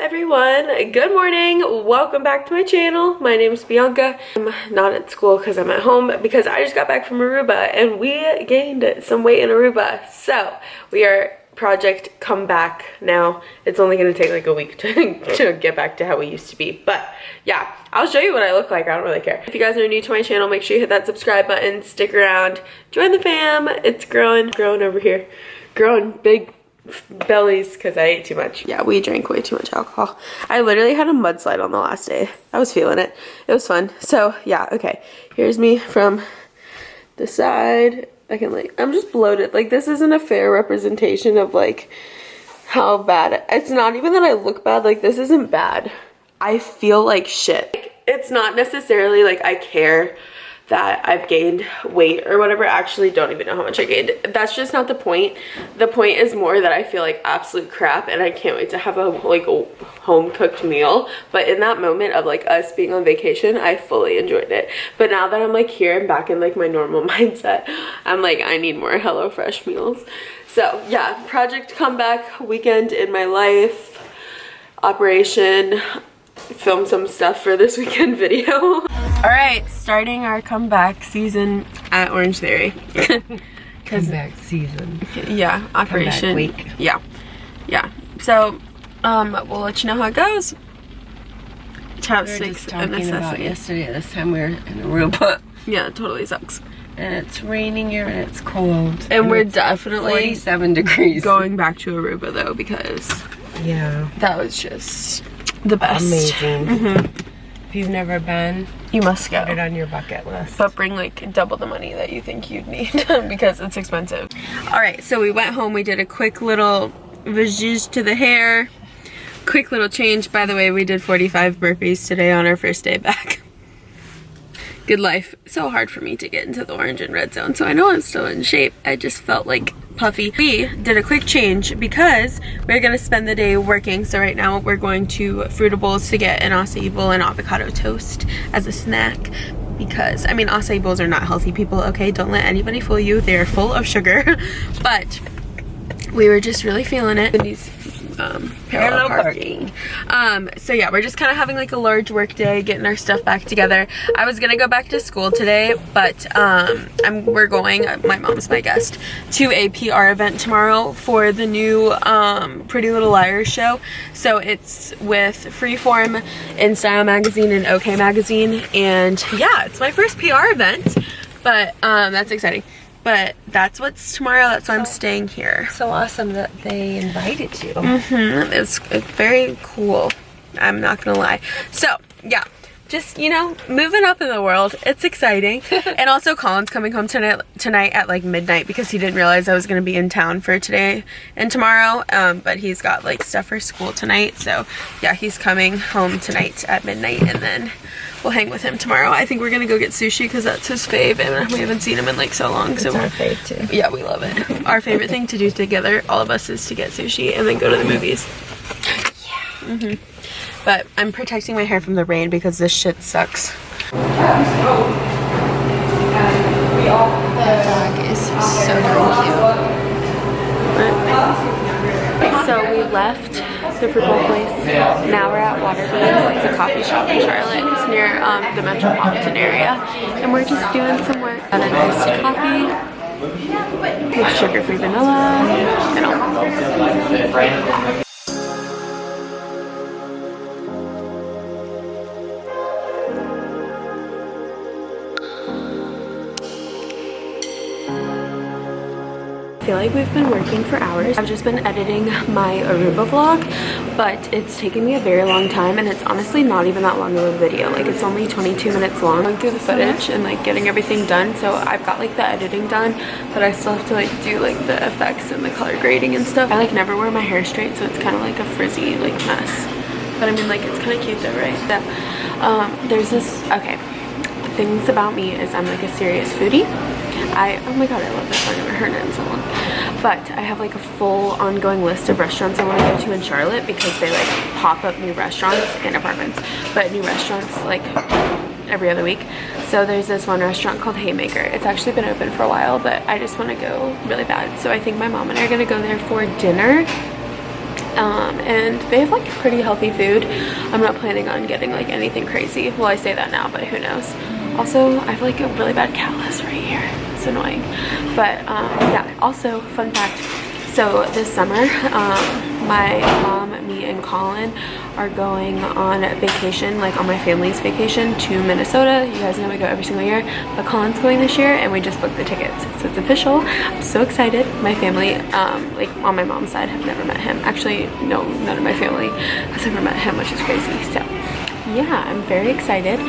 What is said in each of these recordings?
everyone, good morning, welcome back to my channel. My name is Bianca. I'm not at school because I'm at home because I just got back from Aruba and we gained some weight in Aruba. So we are project come back now. It's only going to take like a week to get back to how we used to be, but yeah, I'll show you what I look like. I don't really care. If you guys are new to my channel, make sure you hit that subscribe button, stick around, join the fam. It's growing over here, growing big bellies because I ate too much. Yeah, we drank way too much alcohol. I literally had a mudslide on the last day. I was feeling it. It was fun. So yeah, okay. Here's me from the side. I'm just bloated. Like, this isn't a fair representation of like how bad. It's not even that I look bad. Like, this isn't bad. I feel like shit. Like, it's not necessarily like I care that I've gained weight or whatever. I actually don't even know how much I gained. That's just not the point. The point is more that I feel like absolute crap and I can't wait to have a home cooked meal. But in that moment of like us being on vacation, I fully enjoyed it. But now that I'm like here and back in like my normal mindset, I'm like, I need more HelloFresh meals. So yeah, project comeback weekend in my life, operation, film some stuff for this weekend video. All right, starting our comeback season at Orange Theory. Comeback season. Yeah, operation. Comeback week. Yeah. So, we'll let you know how it goes. Chapstick. We were just talking about yesterday at this time we were in Aruba. Yeah, it totally sucks. And it's raining here and it's cold. And we're definitely 47 degrees. Going back to Aruba though, because yeah, that was just the best. Amazing. If you've never been, you must go. Put it on your bucket list. But bring like double the money that you think you'd need because it's expensive. All right, so we went home. We did a quick little visage to the hair. Quick little change. By the way, we did 45 burpees today on our first day back. Good life. So hard for me to get into the orange and red zone. So I know I'm still in shape. I just felt like puffy. We did a quick change because we're gonna spend the day working. So right now we're going to Fruitables to get an acai bowl and avocado toast as a snack. Because, I mean, acai bowls are not healthy, people, okay? Don't let anybody fool you. They're full of sugar. But we were just really feeling it in these parallel parking. So yeah, we're just kind of having like a large work day, getting our stuff back together. I was gonna go back to school today, but we're going, my mom's my guest, to a PR event tomorrow for the new Pretty Little Liars show. So it's with Freeform, InStyle magazine, and OK magazine, and yeah, it's my first PR event, but that's exciting. But that's what's tomorrow. That's why I'm staying here. So awesome that they invited you. It's very cool. I'm not gonna lie. So yeah, just, you know, moving up in the world. It's exciting. And also Colin's coming home tonight at like midnight because he didn't realize I was gonna be in town for today and tomorrow. But he's got like stuff for school tonight. So yeah, he's coming home tonight at midnight and then we'll hang with him tomorrow. I think we're gonna go get sushi because that's his fave and we haven't seen him in like so long. It's our fave too. Yeah, we love it. Our favorite thing to do together, all of us, is to get sushi and then go to the movies. Yeah. But I'm protecting my hair from the rain because this shit sucks. The dog is so cute. So we left the football place. Now we're at Waterbean. It's a coffee shop in Charlotte. It's near the metropolitan area. And we're just doing some work. Got an iced coffee with sugar-free vanilla and all. I feel like we've been working for hours. I've just been editing my Aruba vlog, but it's taken me a very long time and it's honestly not even that long of a video. Like, it's only 22 minutes long. Going through the footage and like getting everything done, so I've got like the editing done, but I still have to like do like the effects and the color grading and stuff. I like never wear my hair straight, so it's kind of like a frizzy like mess, but I mean, like, it's kind of cute though, right? That there's this, okay, things about me is I'm like a serious foodie. Oh my god, I love this song. I haven't heard it in so long. But I have like a full ongoing list of restaurants I want to go to in Charlotte because they like pop up new restaurants and apartments, but new restaurants like every other week. So there's this one restaurant called Haymaker. It's actually been open for a while, but I just want to go really bad. So I think my mom and I are going to go there for dinner. and they have like pretty healthy food. I'm not planning on getting like anything crazy. Well, I say that now, but who knows. Also, I have like a really bad callus right here. It's annoying. But yeah, also fun fact, so this summer my mom, me, and Colin are going on vacation, like on my family's vacation to Minnesota. You guys know we go every single year, but Colin's going this year and we just booked the tickets, so it's official. I'm so excited. My family, like on my mom's side, have never met him. Actually, no, none of my family has ever met him, which is crazy. So yeah, I'm very excited.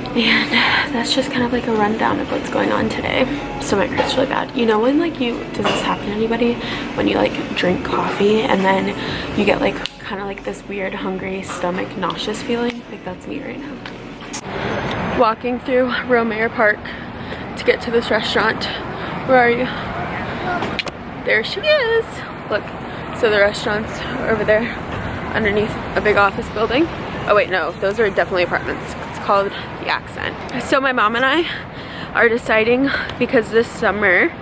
And that's just kind of like a rundown of what's going on today. So my throat's really bad. You know when like does this happen to anybody? When you like drink coffee and then you get like kind of like this weird hungry stomach nauseous feeling? Like that's me right now. Walking through Romare Park to get to this restaurant. Where are you? There she is. Look, so the restaurant's over there underneath a big office building. Oh wait, no, those are definitely apartments. It's called The Accent. So my mom and I are deciding, because this summer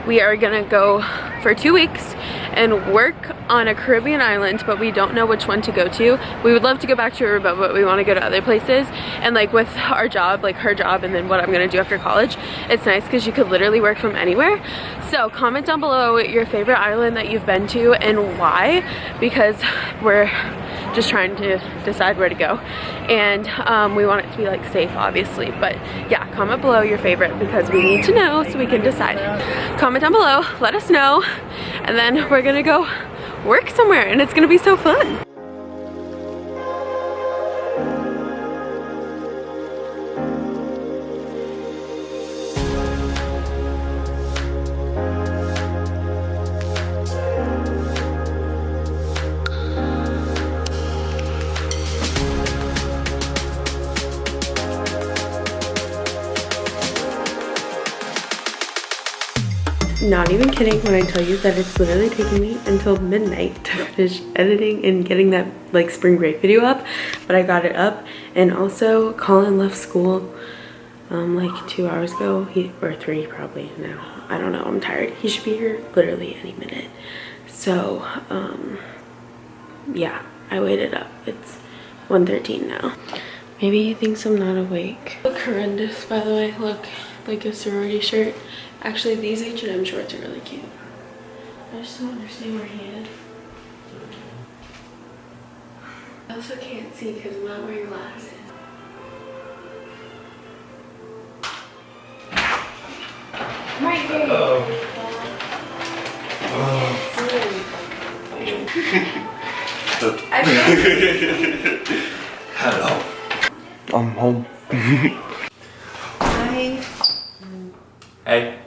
we are gonna go for 2 weeks and work on a Caribbean island, but we don't know which one to go to. We would love to go back to Aruba, but we want to go to other places. And like with our job, like her job, and then what I'm gonna do after college, it's nice because you could literally work from anywhere. So comment down below your favorite island that you've been to and why, because we're just trying to decide where to go. And we want it to be like safe, obviously, but yeah, comment below your favorite because we need to know so we can decide. Comment down below, let us know, and then we're gonna go work somewhere and it's gonna be so fun. Not even kidding when I tell you that it's literally taking me until midnight to finish editing and getting that like spring break video up, but I got it up. And also Colin left school like 2 hours ago, or 3 probably now. I don't know, I'm tired. He should be here literally any minute. So yeah, I waited up. It's 1:13 now. Maybe he thinks I'm not awake. Look horrendous, by the way. Look, like a sorority shirt. Actually, these H&M shorts are really cute. I just don't understand where he is. I also can't see because I'm not wearing glasses. Right here. Hello. I'm home. Hi. Hey.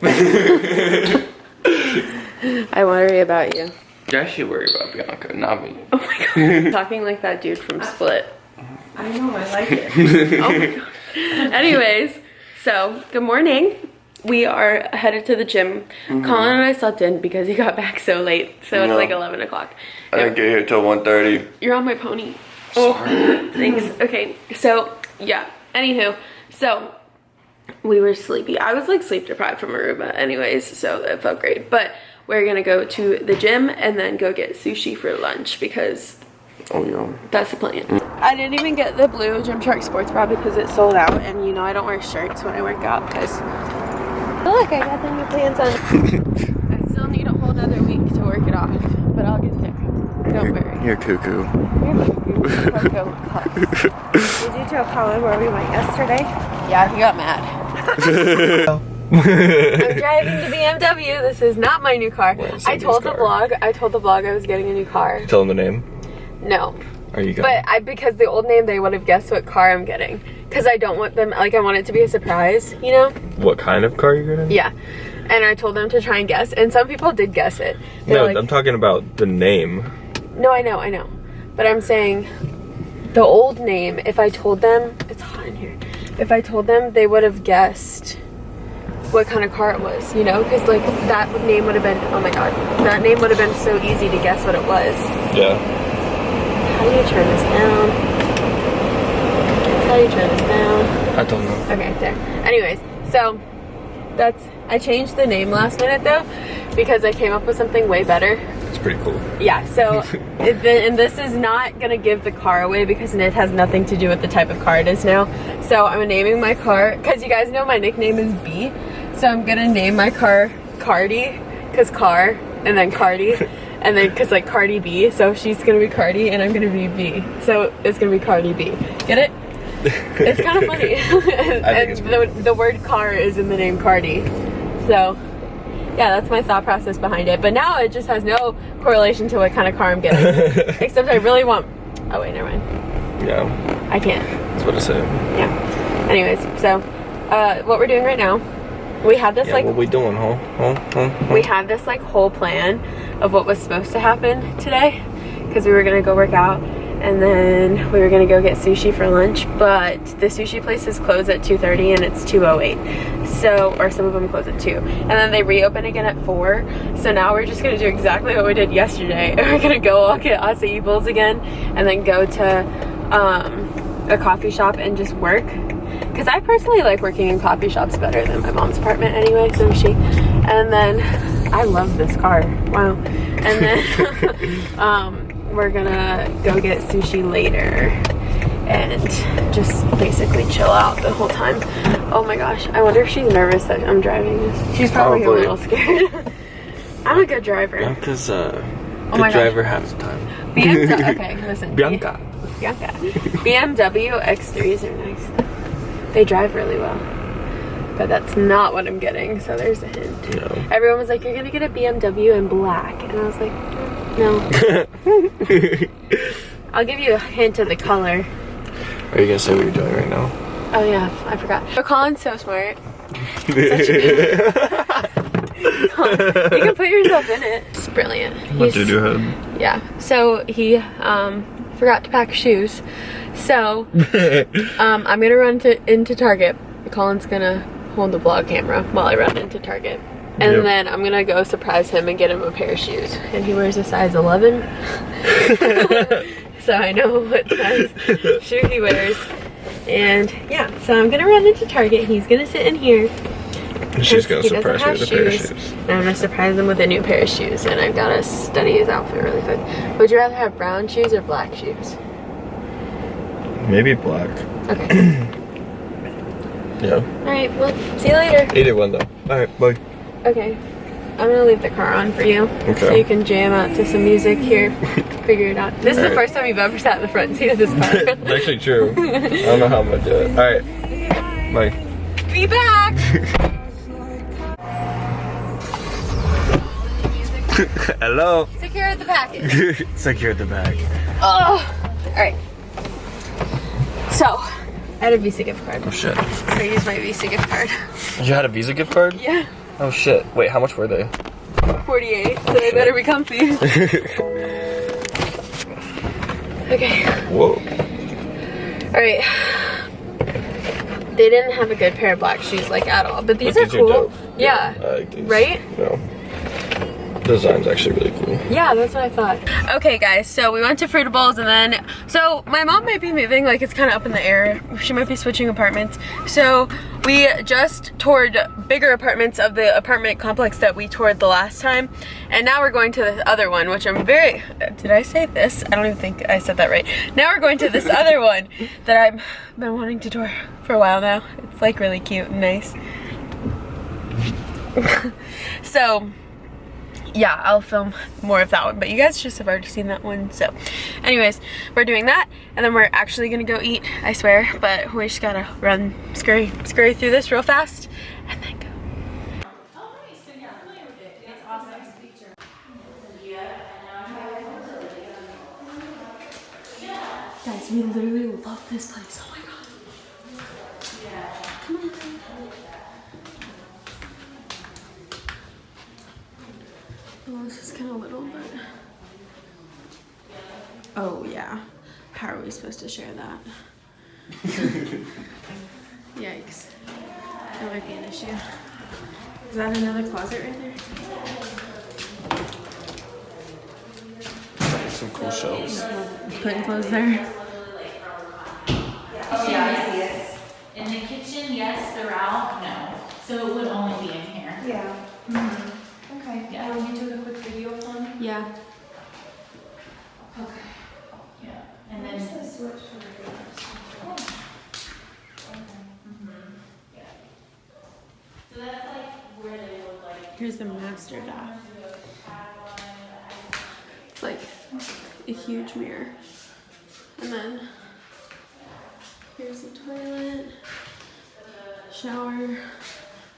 I worry about you. I should worry about Bianca, not me. Oh my god. Talking like that dude from Split. I know, I like it. Oh my god. Anyways, so good morning. We are headed to the gym. Colin and I slept in because he got back so late. So it's like 11 o'clock. I didn't get here till 1:30. You're on my pony. Sorry. Oh, thanks. Okay, so yeah. Anywho, so we were sleepy. I was like sleep deprived from Aruba anyways, so it felt great. But we're gonna go to the gym and then go get sushi for lunch because that's the plan. I didn't even get the blue Gymshark sports bra because it sold out, and you know I don't wear shirts when I work out because look, I got the new pants on. I still need a whole nother week to work it off, but I'll get there. Don't worry. You're cuckoo. You're cuckoo. Did you tell Colin where we went yesterday? Yeah, he got mad. I'm driving to BMW. This is not my new car. I told the vlog I was getting a new car. Tell them the name. No. Are you But because the old name, they would have guessed what car I'm getting. Because I don't want them, like I want it to be a surprise, you know? What kind of car you're getting? Yeah. And I told them to try and guess, and some people did guess it. They're No, like, I'm talking about the name. No, I know. But I'm saying the old name, if I told them, it's hot in here. If I told them, they would have guessed what kind of car it was, you know? Because like that name would have been, oh my god, that name would have been so easy to guess what it was. Yeah. How do you turn this down? How do you turn this down? I don't know. Okay, there. Anyways, so I changed the name last minute though because I came up with something way better It's pretty cool. Yeah, so, and this is not gonna give the car away because it has nothing to do with the type of car it is now. So I'm naming my car, because you guys know my nickname is B. So I'm gonna name my car Cardi, because car, and then Cardi, and then because like Cardi B. So she's gonna be Cardi and I'm gonna be B. So it's gonna be Cardi B. Get it? It's kind of funny. And the word car is in the name Cardi. So yeah, that's my thought process behind it. But now it just has no correlation to what kind of car I'm getting. Except I really want, oh wait, never mind. Yeah. I can't. That's what I said. Yeah. Anyways, so what we're doing right now, we had this what we doing, huh? We had this like whole plan of what was supposed to happen today. Because we were going to go work out. And then we were gonna go get sushi for lunch, but the sushi places close at 2:30 and it's 2:08. So, or some of them close at 2. And then they reopen again at 4. So now we're just gonna do exactly what we did yesterday. We're gonna go all get acai bowls again and then go to a coffee shop and just work. Because I personally like working in coffee shops better than my mom's apartment anyway, so she. And then, I love this car, wow. And then, we're gonna go get sushi later and just basically chill out the whole time. Oh my gosh, I wonder if she's nervous that I'm driving this. She's probably a little scared. I'm a good driver. Bianca's a good driver half the time. BMW, okay, listen. Bianca. BMW X3s are nice. They drive really well. But that's not what I'm getting, so there's a hint. No. Everyone was like, you're gonna get a BMW in black. And I was like, no. I'll give you a hint of the color. Are you gonna say what you're doing right now? Oh yeah, I forgot. But Colin's so smart. You can put yourself in it. It's brilliant. What did you have? Yeah, so he forgot to pack shoes. So I'm gonna run into Target. Colin's gonna hold the vlog camera while I run into Target. And then I'm gonna go surprise him and get him a pair of shoes. And he wears a size 11. So I know what size shoe he wears. And yeah, so I'm gonna run into Target. He's gonna sit in here. And she's gonna surprise me with a pair of shoes. And I'm gonna surprise him with a new pair of shoes. And I've gotta study his outfit really quick. Would you rather have brown shoes or black shoes? Maybe black. Okay. Yeah. Alright, well, see you later. Either one though. Alright, bye. Okay. I'm gonna leave the car on for you. Okay. So you can jam out to some music here. Figure it out. This is the first time you've ever sat in the front seat of this car. It's actually true. I don't know how I'm gonna do it. Alright. Bye. Be back! Hello. Secure the package. Secure the bag. Oh! Alright. So, I had a Visa gift card. Oh shit. So I used my Visa gift card. You had a Visa gift card? Yeah. Oh shit. Wait, how much were they? 48, so they better be comfy. Okay. Whoa. Alright. They didn't have a good pair of black shoes, like, at all. But these are cool. Dope. Yeah. I like these. Right? No. Design's actually really cool. Yeah, that's what I thought. Okay guys, so we went to Fruitables and then, so my mom might be moving, like it's kind of up in the air. She might be switching apartments. So we just toured bigger apartments of the apartment complex that we toured the last time. And now we're going to the other one, which I'm very, did I say this? I don't even think I said that right. Now we're going to this other one that I've been wanting to tour for a while now. It's like really cute and nice. So, yeah, I'll film more of that one, but you guys just have already seen that one. So anyways, we're doing that and then we're actually gonna go eat, I swear, but we just gotta run, scurry through this real fast and then go. Guys, we literally love this place. Oh my god. Come on. Well, this is kind of little, but... Oh, yeah. How are we supposed to share that? Yikes. That might be an issue. Is that another closet right there? Some cool shelves. Putting clothes there. Oh yeah, I see it. In the kitchen, yes, they're out, no. So it would only be in here. Yeah. Mm-hmm. Okay. Yeah. Will you do the quick video for me? Yeah. Okay. Yeah. And then switch for the Yeah. So that's like where they look like. Here's the master bath. It's like a huge mirror. And then here's the toilet, shower.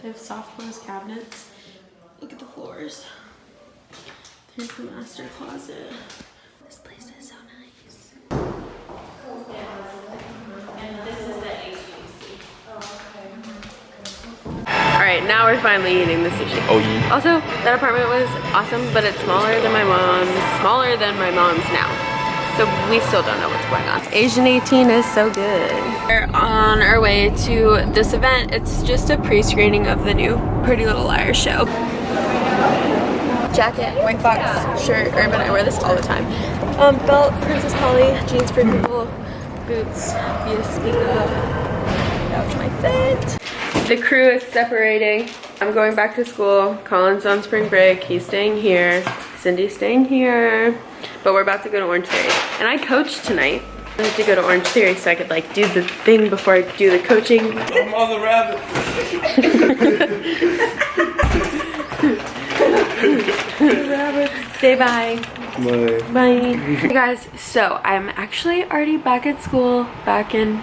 They have soft close cabinets. Look at the floors. Here's the master closet. This place is so nice. And this is the HVAC. Alright, now we're finally eating the sushi. Oh yeah. Also, that apartment was awesome, but it's smaller than my mom's now. So we still don't know what's going on. Asian 18 is so good. We're on our way to this event. It's just a pre-screening of the new Pretty Little Liars show. Jacket, white fox shirt, Urban, I wear this all the time. Belt, Princess Polly, jeans for people, boots, Via Spica. That's my fit. The crew is separating. I'm going back to school. Colin's on spring break. He's staying here. Cindy's staying here. But we're about to go to Orange Theory. And I coached tonight. I have to go to Orange Theory so I could like do the thing before I do the coaching. I'm on the rabbit. Say bye. Bye. Bye. Hey guys, so I'm actually already back at school, back in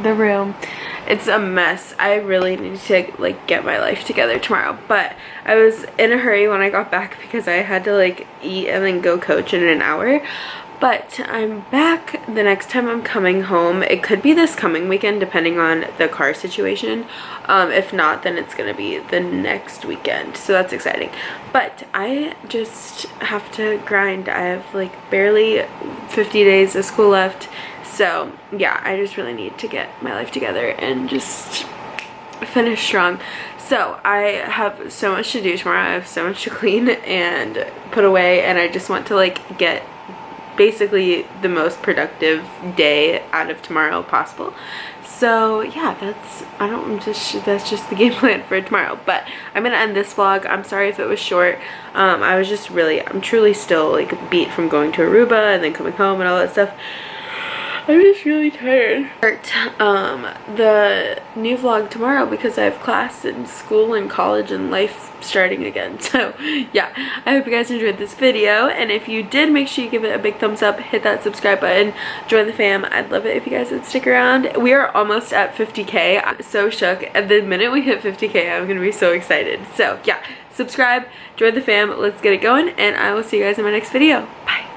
the room. It's a mess. I really need to like get my life together tomorrow, but I was in a hurry when I got back because I had to like eat and then go coach in an hour. But I'm back the next time I'm coming home. It could be this coming weekend depending on the car situation. If not, then it's gonna be the next weekend, so that's exciting. But I just have to grind. I have like barely 50 days of school left. So yeah, I just really need to get my life together and just finish strong. So I have so much to do tomorrow. I have so much to clean and put away, and I just want to like get basically the most productive day out of tomorrow possible. So yeah, that's just the game plan for tomorrow. But I'm gonna end this vlog. I'm sorry if it was short. I'm truly still like beat from going to Aruba and then coming home and all that stuff. I'm just really tired. The new vlog tomorrow because I have class and school and college and life starting again. So yeah, I hope you guys enjoyed this video, and if you did, make sure you give it a big thumbs up, hit that subscribe button, join the fam. I'd love it if you guys would stick around. We are almost at 50k. I'm so shook. At the minute we hit 50k, I'm gonna be so excited. So yeah, subscribe, join the fam, let's get it going, and I will see you guys in my next video. Bye.